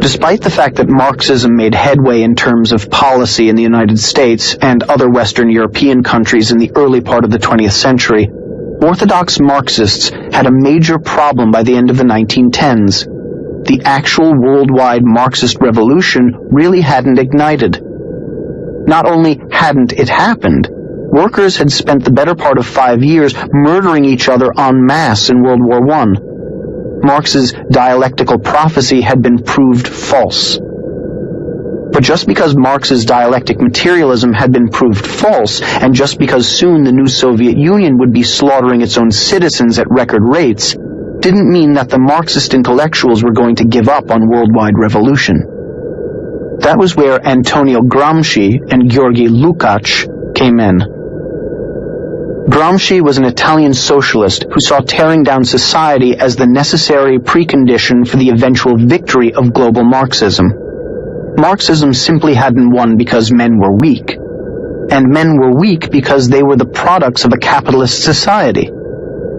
Despite the fact that Marxism made headway in terms of policy in the United States and other Western European countries in the early part of the 20th century, orthodox Marxists had a major problem by the end of the 1910s. The actual worldwide Marxist revolution really hadn't ignited. Not only hadn't it happened, workers had spent the better part of 5 years murdering each other en masse in World War I. Marx's dialectical prophecy had been proved false. But just because Marx's dialectic materialism had been proved false, and just because soon the new Soviet Union would be slaughtering its own citizens at record rates, didn't mean that the Marxist intellectuals were going to give up on worldwide revolution. That was where Antonio Gramsci and Georgy Lukács came in. Gramsci was an Italian socialist who saw tearing down society as the necessary precondition for the eventual victory of global Marxism. Marxism simply hadn't won because men were weak. And men were weak because they were the products of a capitalist society.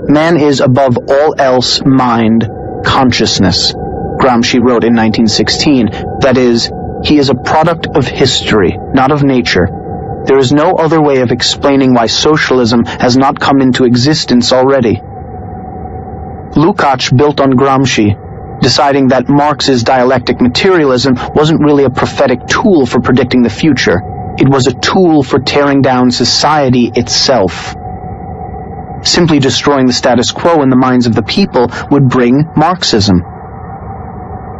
Man is above all else mind, consciousness, Gramsci wrote in 1916. That is, he is a product of history, not of nature. There is no other way of explaining why socialism has not come into existence already. Lukács built on Gramsci, deciding that Marx's dialectic materialism wasn't really a prophetic tool for predicting the future. It was a tool for tearing down society itself. Simply destroying the status quo in the minds of the people would bring Marxism.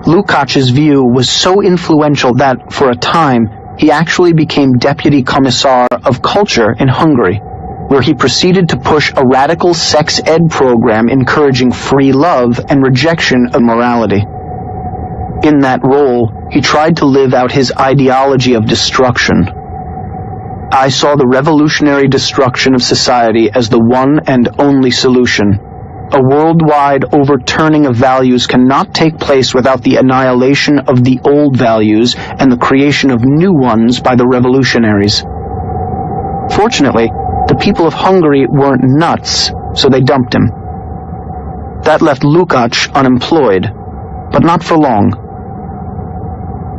Lukács's view was so influential that, for a time, he actually became Deputy Commissar of Culture in Hungary, where he proceeded to push a radical sex ed program encouraging free love and rejection of morality. In that role, he tried to live out his ideology of destruction. I saw the revolutionary destruction of society as the one and only solution. A worldwide overturning of values cannot take place without the annihilation of the old values and the creation of new ones by the revolutionaries. Fortunately, the people of Hungary weren't nuts, so they dumped him. That left Lukács unemployed, but not for long.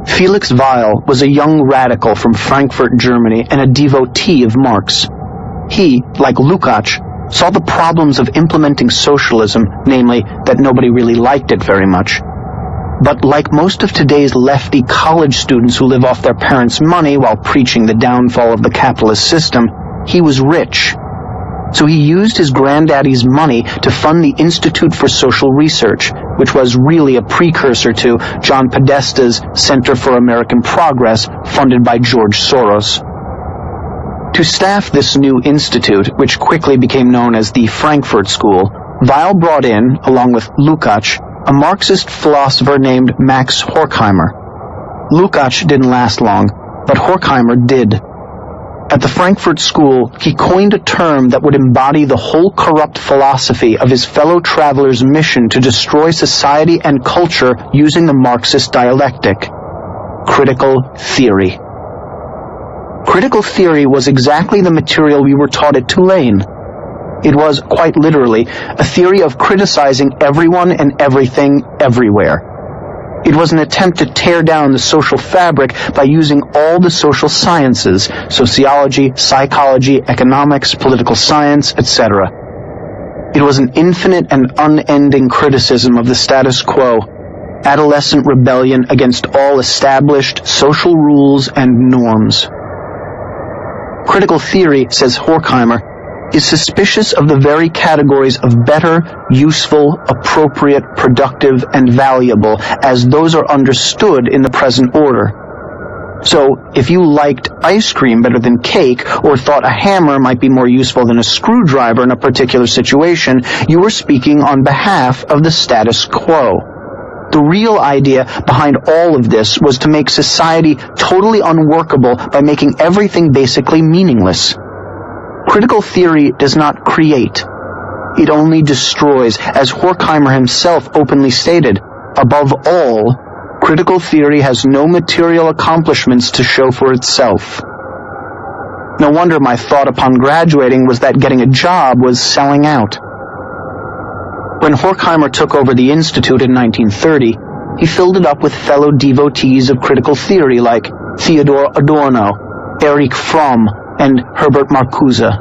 Felix Weil was a young radical from Frankfurt, Germany, and a devotee of Marx. He, like Lukács, saw the problems of implementing socialism, namely that nobody really liked it very much. But like most of today's lefty college students who live off their parents' money while preaching the downfall of the capitalist system, he was rich. So he used his granddaddy's money to fund the Institute for Social Research, which was really a precursor to John Podesta's Center for American Progress, funded by George Soros. To staff this new institute, which quickly became known as the Frankfurt School, Weil brought in, along with Lukács, a Marxist philosopher named Max Horkheimer. Lukács didn't last long, but Horkheimer did. At the Frankfurt School, he coined a term that would embody the whole corrupt philosophy of his fellow travelers' mission to destroy society and culture using the Marxist dialectic: critical theory. Critical theory was exactly the material we were taught at Tulane. It was, quite literally, a theory of criticizing everyone and everything everywhere. It was an attempt to tear down the social fabric by using all the social sciences: sociology, psychology, economics, political science, etc. It was an infinite and unending criticism of the status quo, adolescent rebellion against all established social rules and norms. Critical theory, says Horkheimer, is suspicious of the very categories of better, useful, appropriate, productive, and valuable as those are understood in the present order. So, if you liked ice cream better than cake, or thought a hammer might be more useful than a screwdriver in a particular situation, you were speaking on behalf of the status quo. The real idea behind all of this was to make society totally unworkable by making everything basically meaningless. Critical theory does not create. It only destroys, as Horkheimer himself openly stated. Above all, critical theory has no material accomplishments to show for itself. No wonder my thought upon graduating was that getting a job was selling out. When Horkheimer took over the Institute in 1930, he filled it up with fellow devotees of critical theory like Theodor Adorno, Erich Fromm, and Herbert Marcuse.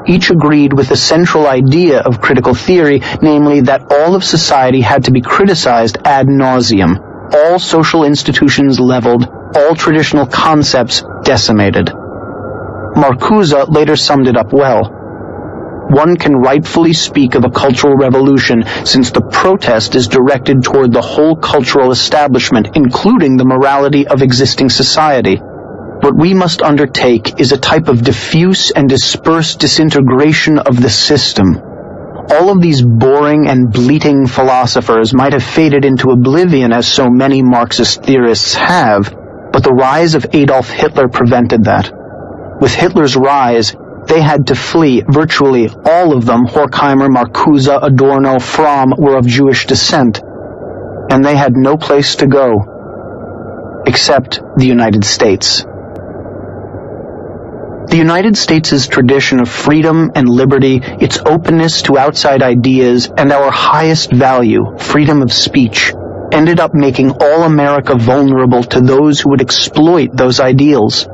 Each agreed with the central idea of critical theory, namely that all of society had to be criticized ad nauseum, all social institutions leveled, all traditional concepts decimated. Marcuse later summed it up well. One can rightfully speak of a cultural revolution since the protest is directed toward the whole cultural establishment, including the morality of existing society. What we must undertake is a type of diffuse and dispersed disintegration of the system. All of these boring and bleating philosophers might have faded into oblivion as so many Marxist theorists have, but the rise of Adolf Hitler prevented that. With Hitler's rise, they had to flee. Virtually all of them, Horkheimer, Marcuse, Adorno, Fromm, were of Jewish descent, and they had no place to go except the United States. The United States' tradition of freedom and liberty, its openness to outside ideas, and our highest value, freedom of speech, ended up making all America vulnerable to those who would exploit those ideals.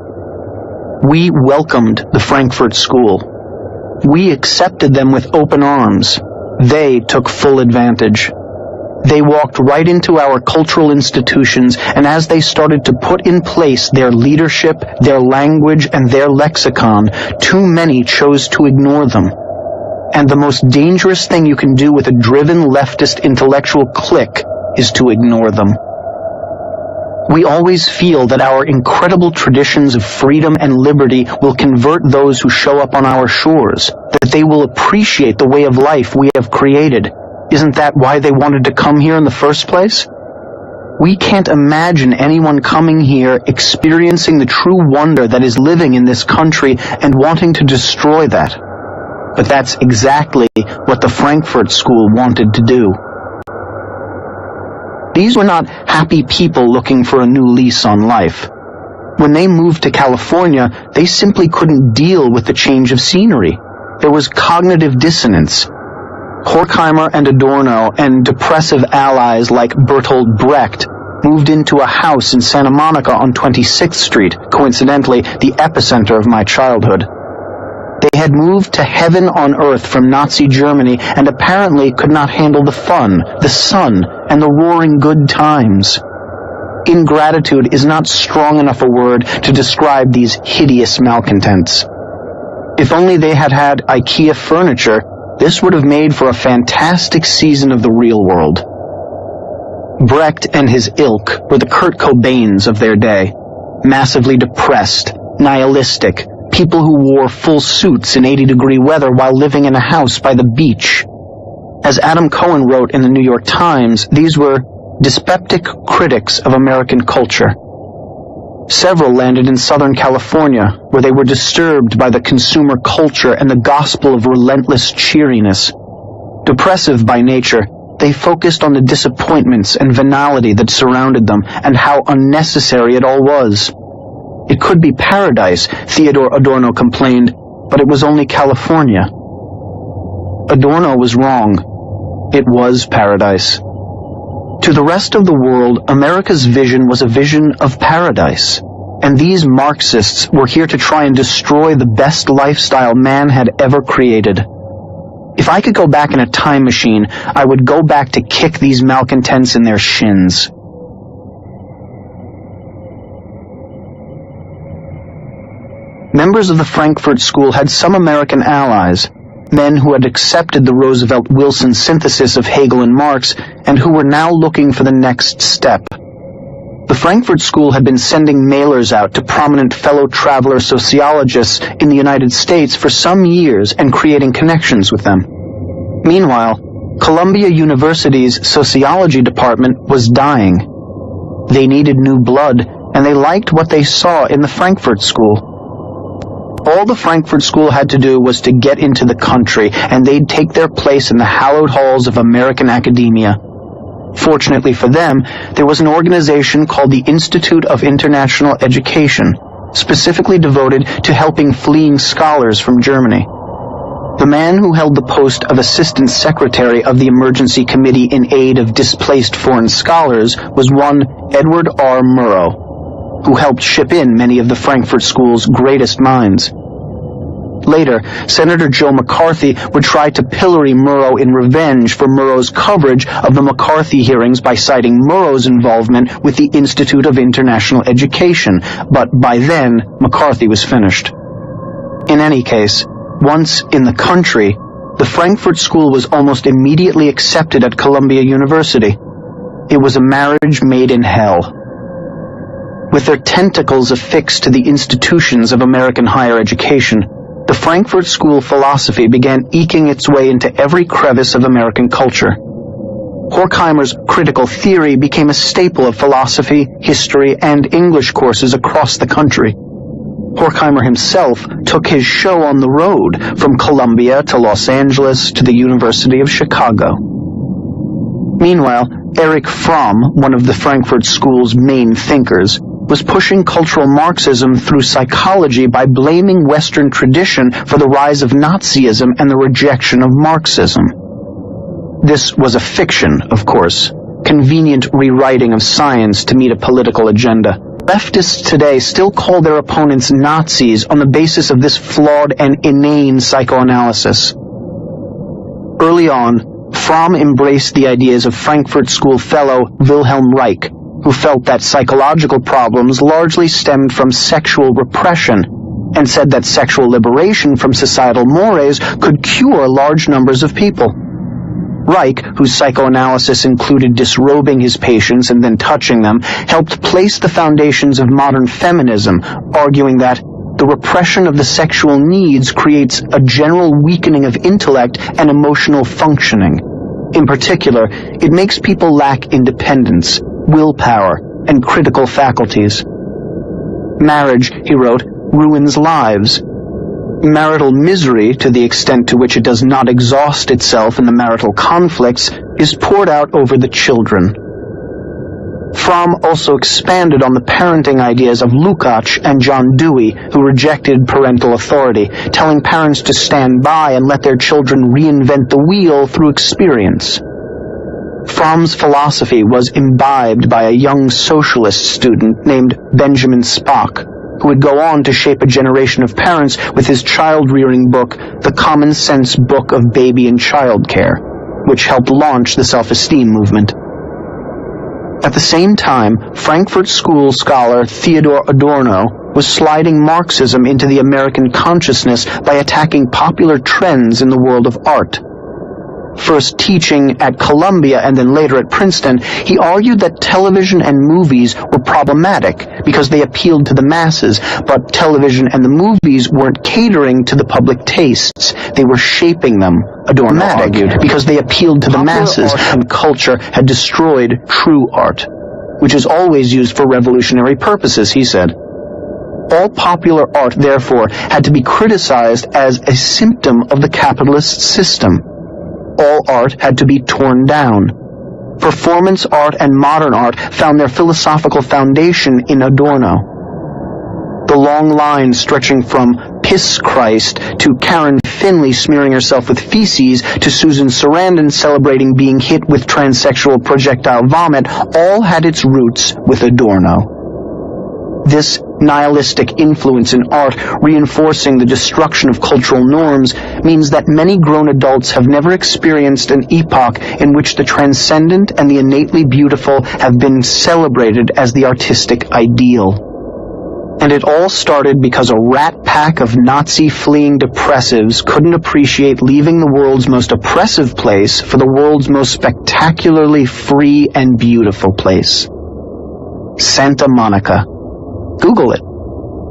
We welcomed the Frankfurt School. We accepted them with open arms. They took full advantage. They walked right into our cultural institutions, and as they started to put in place their leadership, their language, and their lexicon, too many chose to ignore them. And the most dangerous thing you can do with a driven leftist intellectual clique is to ignore them. We always feel that our incredible traditions of freedom and liberty will convert those who show up on our shores, that they will appreciate the way of life we have created. Isn't that why they wanted to come here in the first place? We can't imagine anyone coming here experiencing the true wonder that is living in this country and wanting to destroy that. But that's exactly what the Frankfurt School wanted to do. These were not happy people looking for a new lease on life. When they moved to California, they simply couldn't deal with the change of scenery. There was cognitive dissonance. Horkheimer and Adorno and depressive allies like Bertolt Brecht moved into a house in Santa Monica on 26th Street, coincidentally the epicenter of my childhood. They had moved to heaven on earth from Nazi Germany and apparently could not handle the fun, the sun, and the roaring good times. Ingratitude is not strong enough a word to describe these hideous malcontents. If only they had had IKEA furniture, this would have made for a fantastic season of the real world. Brecht and his ilk were the Kurt Cobains of their day, massively depressed, nihilistic, people who wore full suits in 80-degree weather while living in a house by the beach. As Adam Cohen wrote in the New York Times, these were dyspeptic critics of American culture. Several landed in Southern California, where they were disturbed by the consumer culture and the gospel of relentless cheeriness. Depressive by nature, they focused on the disappointments and venality that surrounded them and how unnecessary it all was. It could be paradise, Theodor Adorno complained, but it was only California. Adorno was wrong. It was paradise. To the rest of the world, America's vision was a vision of paradise, and these Marxists were here to try and destroy the best lifestyle man had ever created. If I could go back in a time machine, I would go back to kick these malcontents in their shins. Members of the Frankfurt School had some American allies, men who had accepted the Roosevelt-Wilson synthesis of Hegel and Marx and who were now looking for the next step. The Frankfurt School had been sending mailers out to prominent fellow traveler sociologists in the United States for some years and creating connections with them. Meanwhile, Columbia University's sociology department was dying. They needed new blood, and they liked what they saw in the Frankfurt School. All the Frankfurt School had to do was to get into the country, and they'd take their place in the hallowed halls of American academia. Fortunately for them, there was an organization called the Institute of International Education, specifically devoted to helping fleeing scholars from Germany. The man who held the post of Assistant Secretary of the Emergency Committee in Aid of Displaced Foreign Scholars was one Edward R. Murrow, who helped ship in many of the Frankfurt School's greatest minds. Later, Senator Joe McCarthy would try to pillory Murrow in revenge for Murrow's coverage of the McCarthy hearings by citing Murrow's involvement with the Institute of International Education, but by then, McCarthy was finished. In any case, once in the country, the Frankfurt School was almost immediately accepted at Columbia University. It was a marriage made in hell. With their tentacles affixed to the institutions of American higher education, the Frankfurt School philosophy began eking its way into every crevice of American culture. Horkheimer's critical theory became a staple of philosophy, history, and English courses across the country. Horkheimer himself took his show on the road, from Columbia to Los Angeles to the University of Chicago. Meanwhile, Erich Fromm, one of the Frankfurt School's main thinkers, was pushing cultural Marxism through psychology by blaming Western tradition for the rise of Nazism and the rejection of Marxism. This was a fiction, of course, convenient rewriting of science to meet a political agenda. Leftists today still call their opponents Nazis on the basis of this flawed and inane psychoanalysis. Early on, Fromm embraced the ideas of Frankfurt School fellow Wilhelm Reich, who felt that psychological problems largely stemmed from sexual repression, and said that sexual liberation from societal mores could cure large numbers of people. Reich, whose psychoanalysis included disrobing his patients and then touching them, helped place the foundations of modern feminism, arguing that the repression of the sexual needs creates a general weakening of intellect and emotional functioning. In particular, it makes people lack independence, willpower, and critical faculties. Marriage, he wrote, ruins lives. Marital misery, to the extent to which it does not exhaust itself in the marital conflicts, is poured out over the children. Fromm also expanded on the parenting ideas of Lukács and John Dewey, who rejected parental authority, telling parents to stand by and let their children reinvent the wheel through experience. Fromm's philosophy was imbibed by a young socialist student named Benjamin Spock, who would go on to shape a generation of parents with his child-rearing book, The Common Sense Book of Baby and Child Care, which helped launch the self-esteem movement. At the same time, Frankfurt School scholar Theodor Adorno was sliding Marxism into the American consciousness by attacking popular trends in the world of art. First teaching at Columbia and then later at Princeton, he argued that television and movies were problematic because they appealed to the masses, but television and the movies weren't catering to the public tastes. They were shaping them, Adorno argued, because they appealed to the masses, and culture had destroyed true art, which is always used for revolutionary purposes, he said. All popular art, therefore, had to be criticized as a symptom of the capitalist system. All art had to be torn down. Performance art and modern art found their philosophical foundation in Adorno. The long line stretching from Piss Christ to Karen Finley smearing herself with feces to Susan Sarandon celebrating being hit with transsexual projectile vomit all had its roots with Adorno. This nihilistic influence in art, reinforcing the destruction of cultural norms, means that many grown adults have never experienced an epoch in which the transcendent and the innately beautiful have been celebrated as the artistic ideal. And it all started because a rat pack of Nazi-fleeing depressives couldn't appreciate leaving the world's most oppressive place for the world's most spectacularly free and beautiful place. Santa Monica. Google it.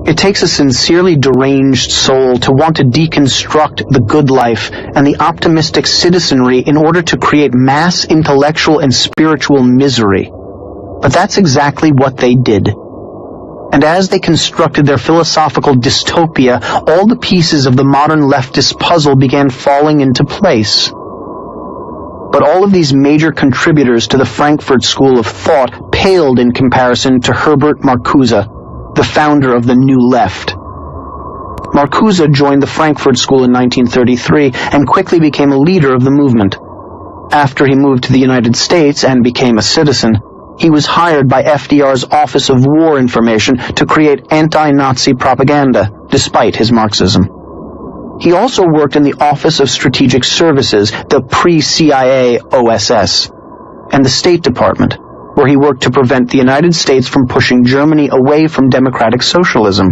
It takes a sincerely deranged soul to want to deconstruct the good life and the optimistic citizenry in order to create mass intellectual and spiritual misery. But that's exactly what they did. And as they constructed their philosophical dystopia, all the pieces of the modern leftist puzzle began falling into place. But all of these major contributors to the Frankfurt School of Thought paled in comparison to Herbert Marcuse, the founder of the New Left. Marcuse joined the Frankfurt School in 1933 and quickly became a leader of the movement. After he moved to the United States and became a citizen, he was hired by FDR's Office of War Information to create anti-Nazi propaganda, despite his Marxism. He also worked in the Office of Strategic Services, the pre-CIA OSS, and the State Department, where he worked to prevent the United States from pushing Germany away from democratic socialism.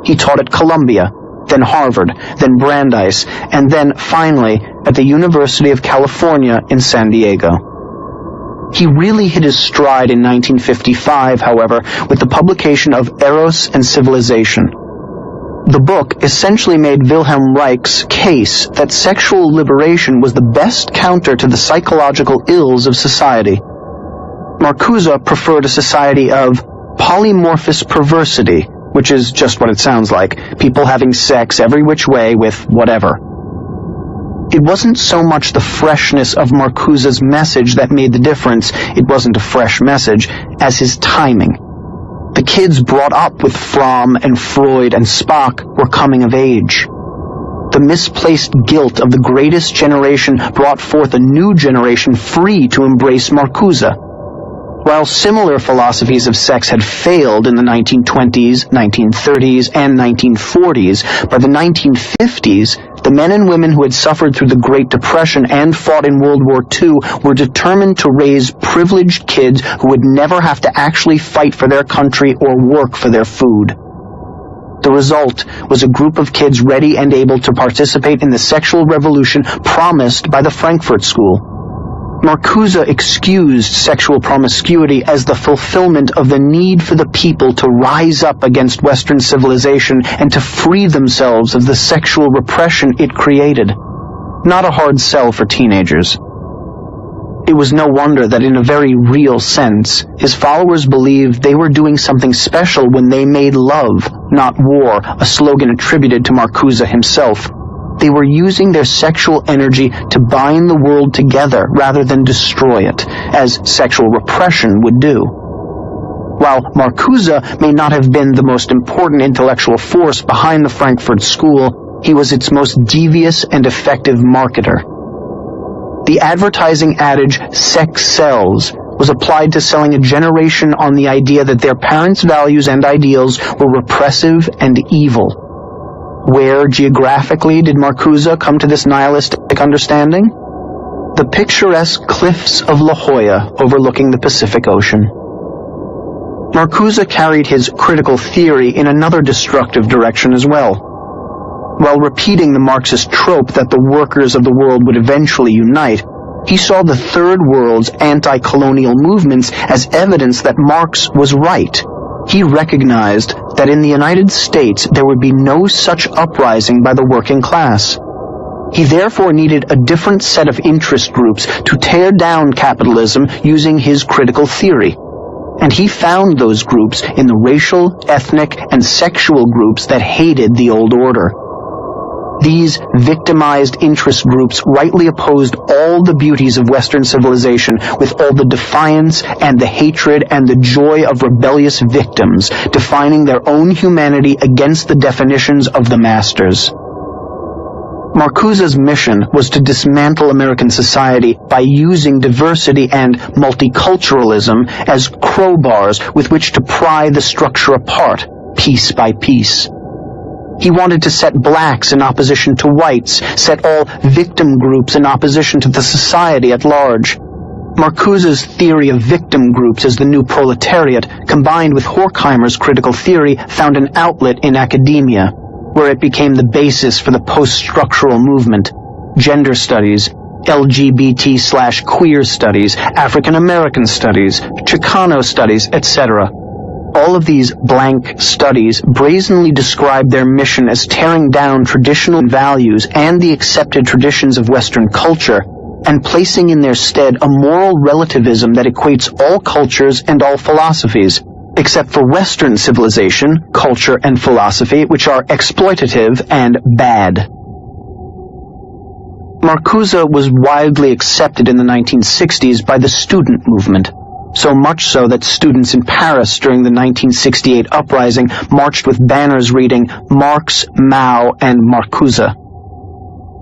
He taught at Columbia, then Harvard, then Brandeis, and then, finally, at the University of California in San Diego. He really hit his stride in 1955, however, with the publication of Eros and Civilization. The book essentially made Wilhelm Reich's case that sexual liberation was the best counter to the psychological ills of society. Marcuse preferred a society of polymorphous perversity, which is just what it sounds like, people having sex every which way with whatever. It wasn't so much the freshness of Marcuse's message that made the difference, it wasn't a fresh message, as his timing. The kids brought up with Fromm and Freud and Spock were coming of age. The misplaced guilt of the greatest generation brought forth a new generation free to embrace Marcuse. While similar philosophies of sex had failed in the 1920s, 1930s, and 1940s, by the 1950s, the men and women who had suffered through the Great Depression and fought in World War II were determined to raise privileged kids who would never have to actually fight for their country or work for their food. The result was a group of kids ready and able to participate in the sexual revolution promised by the Frankfurt School. Marcuse excused sexual promiscuity as the fulfillment of the need for the people to rise up against Western civilization and to free themselves of the sexual repression it created. Not a hard sell for teenagers. It was no wonder that in a very real sense, his followers believed they were doing something special when they made love, not war, a slogan attributed to Marcuse himself. They were using their sexual energy to bind the world together rather than destroy it, as sexual repression would do. While Marcuse may not have been the most important intellectual force behind the Frankfurt School, he was its most devious and effective marketer. The advertising adage, "sex sells," was applied to selling a generation on the idea that their parents' values and ideals were repressive and evil. Where, geographically, did Marcuse come to this nihilistic understanding? The picturesque cliffs of La Jolla overlooking the Pacific Ocean. Marcuse carried his critical theory in another destructive direction as well. While repeating the Marxist trope that the workers of the world would eventually unite, he saw the Third World's anti-colonial movements as evidence that Marx was right. He recognized that in the United States there would be no such uprising by the working class. He therefore needed a different set of interest groups to tear down capitalism using his critical theory. And he found those groups in the racial, ethnic, and sexual groups that hated the old order. These victimized interest groups rightly opposed all the beauties of Western civilization with all the defiance and the hatred and the joy of rebellious victims, defining their own humanity against the definitions of the masters. Marcuse's mission was to dismantle American society by using diversity and multiculturalism as crowbars with which to pry the structure apart, piece by piece. He wanted to set blacks in opposition to whites, set all victim groups in opposition to the society at large. Marcuse's theory of victim groups as the new proletariat, combined with Horkheimer's critical theory, found an outlet in academia, where it became the basis for the post-structural movement. Gender studies, LGBT/queer studies, African American studies, Chicano studies, etc. All of these blank studies brazenly describe their mission as tearing down traditional values and the accepted traditions of Western culture and placing in their stead a moral relativism that equates all cultures and all philosophies, except for Western civilization, culture, and philosophy, which are exploitative and bad. Marcuse was widely accepted in the 1960s by the student movement. So much so that students in Paris during the 1968 uprising marched with banners reading Marx, Mao, and Marcuse.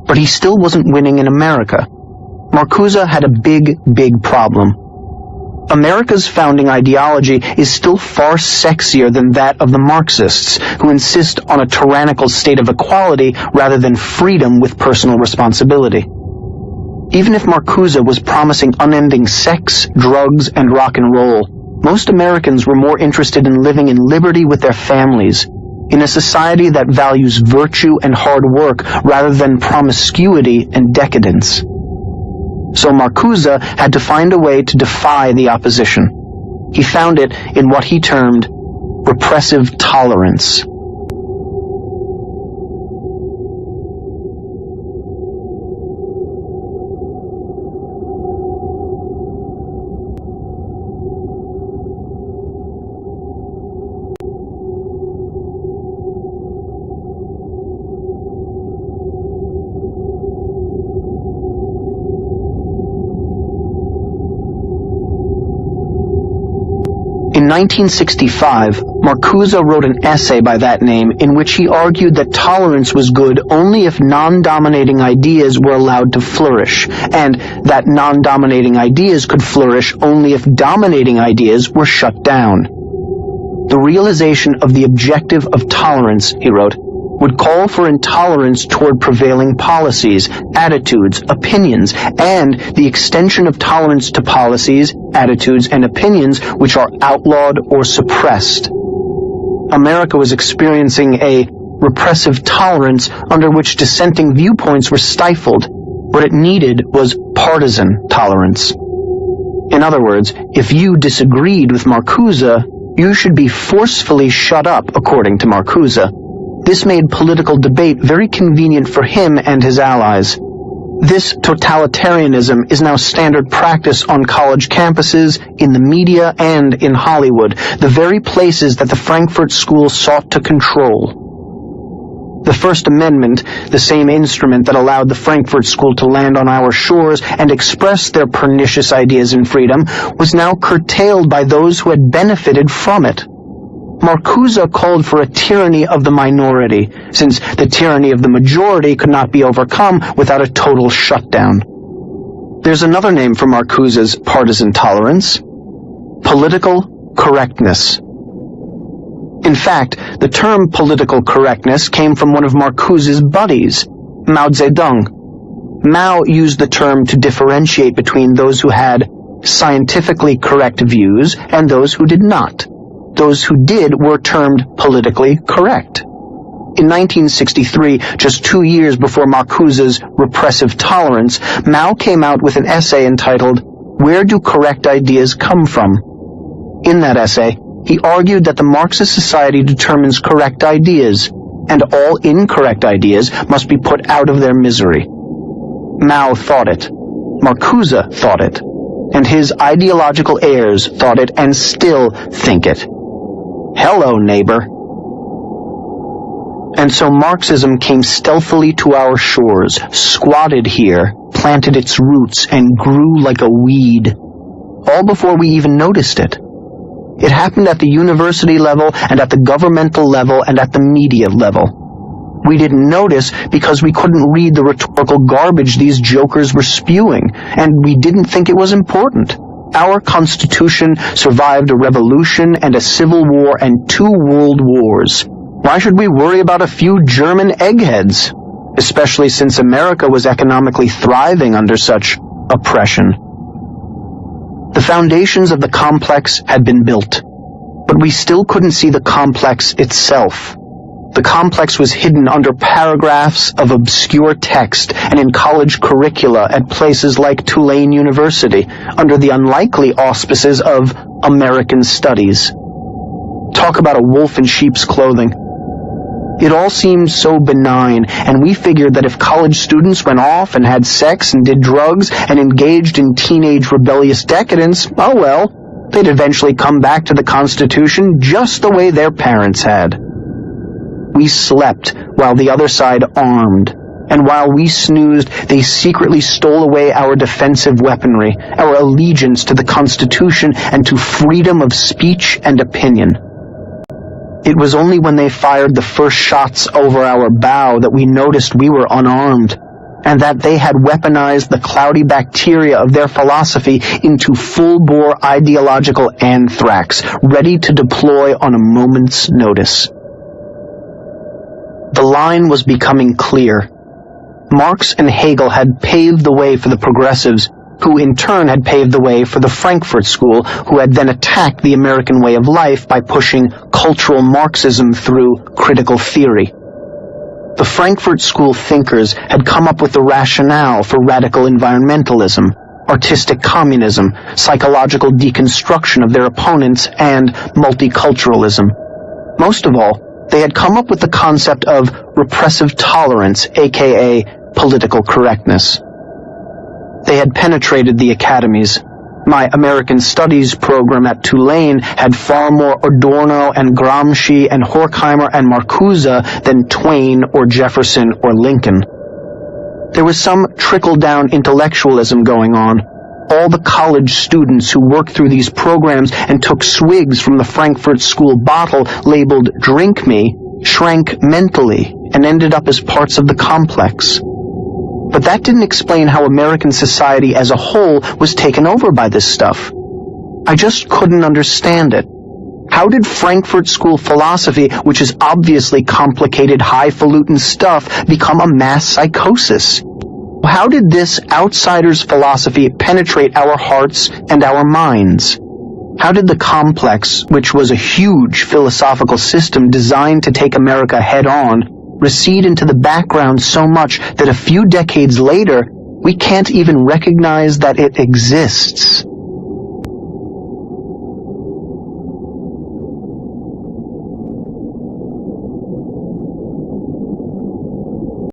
But he still wasn't winning in America. Marcuse had a big problem. America's founding ideology is still far sexier than that of the Marxists, who insist on a tyrannical state of equality rather than freedom with personal responsibility. Even if Marcuse was promising unending sex, drugs, and rock and roll, most Americans were more interested in living in liberty with their families, in a society that values virtue and hard work rather than promiscuity and decadence. So Marcuse had to find a way to defy the opposition. He found it in what he termed repressive tolerance. In 1965, Marcuse wrote an essay by that name in which he argued that tolerance was good only if non-dominating ideas were allowed to flourish, and that non-dominating ideas could flourish only if dominating ideas were shut down. The realization of the objective of tolerance, he wrote, would call for intolerance toward prevailing policies, attitudes, opinions, and the extension of tolerance to policies, attitudes, and opinions which are outlawed or suppressed. America was experiencing a repressive tolerance under which dissenting viewpoints were stifled. What it needed was partisan tolerance. In other words, if you disagreed with Marcuse, you should be forcefully shut up, according to Marcuse. This made political debate very convenient for him and his allies. This totalitarianism is now standard practice on college campuses, in the media, and in Hollywood, the very places that the Frankfurt School sought to control. The First Amendment, the same instrument that allowed the Frankfurt School to land on our shores and express their pernicious ideas in freedom, was now curtailed by those who had benefited from it. Marcuse called for a tyranny of the minority, since the tyranny of the majority could not be overcome without a total shutdown. There's another name for Marcuse's partisan tolerance: political correctness. In fact, the term political correctness came from one of Marcuse's buddies, Mao Zedong. Mao used the term to differentiate between those who had scientifically correct views and those who did not. Those who did were termed politically correct. In 1963, just 2 years before Marcuse's repressive tolerance, Mao came out with an essay entitled, "Where Do Correct Ideas Come From?" In that essay, he argued that the Marxist society determines correct ideas, and all incorrect ideas must be put out of their misery. Mao thought it. Marcuse thought it. And his ideological heirs thought it and still think it. Hello, neighbor. And so Marxism came stealthily to our shores, squatted here, planted its roots, and grew like a weed, all before we even noticed it. It happened at the university level, and at the governmental level, and at the media level. We didn't notice because we couldn't read the rhetorical garbage these jokers were spewing, and we didn't think it was important. Our Constitution survived a revolution and a civil war and 2 world wars. Why should we worry about a few German eggheads? Especially since America was economically thriving under such oppression. The foundations of the complex had been built, but we still couldn't see the complex itself. The complex was hidden under paragraphs of obscure text and in college curricula at places like Tulane University, under the unlikely auspices of American Studies. Talk about a wolf in sheep's clothing. It all seemed so benign, and we figured that if college students went off and had sex and did drugs and engaged in teenage rebellious decadence, oh well, they'd eventually come back to the Constitution just the way their parents had. We slept while the other side armed, And while we snoozed, they secretly stole away our defensive weaponry, our allegiance to the Constitution and to freedom of speech and opinion. It was only when they fired the first shots over our bow that we noticed we were unarmed, and that they had weaponized the cloudy bacteria of their philosophy into full-bore ideological anthrax, ready to deploy on a moment's notice. The line was becoming clear. Marx and Hegel had paved the way for the progressives, who in turn had paved the way for the Frankfurt School, who had then attacked the American way of life by pushing cultural Marxism through critical theory. The Frankfurt School thinkers had come up with the rationale for radical environmentalism, artistic communism, psychological deconstruction of their opponents, and multiculturalism. Most of all, they had come up with the concept of repressive tolerance, aka political correctness. They had penetrated the academies. My American Studies program at Tulane had far more Adorno and Gramsci and Horkheimer and Marcuse than Twain or Jefferson or Lincoln. There was some trickle-down intellectualism going on. All the college students who worked through these programs and took swigs from the Frankfurt School bottle labeled "Drink Me" shrank mentally and ended up as parts of the complex. But that didn't explain how American society as a whole was taken over by this stuff. I just couldn't understand it. How did Frankfurt School philosophy, which is obviously complicated, highfalutin stuff, become a mass psychosis? How did this outsider's philosophy penetrate our hearts and our minds? How did the complex, which was a huge philosophical system designed to take America head-on, recede into the background so much that a few decades later, we can't even recognize that it exists?